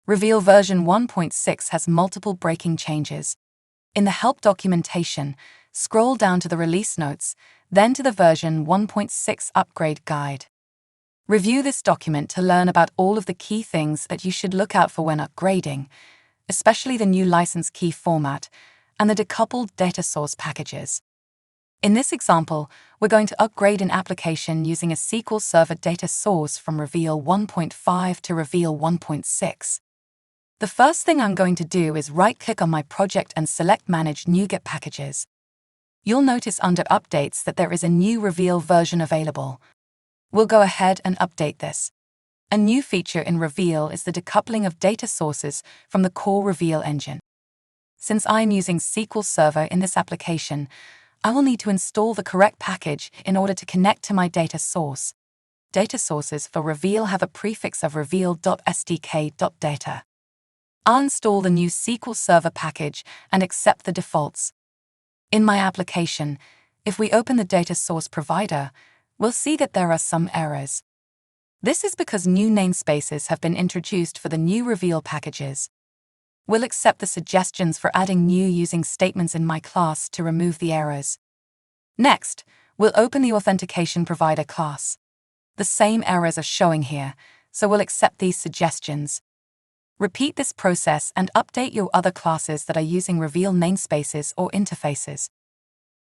Reveal version 1.6 has multiple breaking changes. In the help documentation, scroll down to the release notes, then to the version 1.6 upgrade guide. Review this document to learn about all of the key things that you should look out for when upgrading, especially the new license key format and the decoupled data source packages. In this example, we're going to upgrade an application using a SQL Server data source from Reveal 1.5 to Reveal 1.6. The first thing I'm going to do is right-click on my project and select Manage NuGet Packages. You'll notice under Updates that there is a new Reveal version available. We'll go ahead and update this. A new feature in Reveal is the decoupling of data sources from the core Reveal engine. Since I'm using SQL Server in this application, I will need to install the correct package in order to connect to my data source. Data sources for Reveal have a prefix of reveal.sdk.data. I'll install the new SQL Server package and accept the defaults. In my application, if we open the data source provider, we'll see that there are some errors. This is because new namespaces have been introduced for the new Reveal packages. We'll accept the suggestions for adding new using statements in my class to remove the errors. Next, we'll open the authentication provider class. The same errors are showing here, so we'll accept these suggestions. Repeat this process and update your other classes that are using Reveal namespaces or interfaces.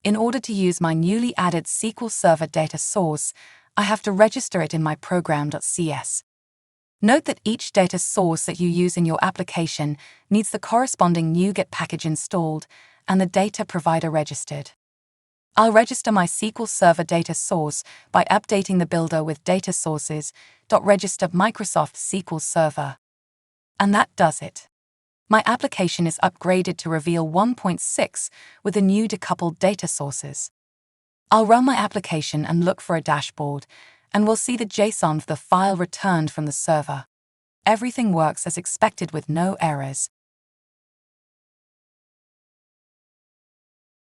In order to use my newly added SQL Server data source, I have to register it in my program.cs. Note that each data source that you use in your application needs the corresponding NuGet package installed and the data provider registered. I'll register my SQL Server data source by updating the builder with data sources.register Microsoft SQL Server. And that does it. My application is upgraded to Reveal 1.6 with the new decoupled data sources. I'll run my application and look for a dashboard, and we'll see the JSON of the file returned from the server. Everything works as expected with no errors.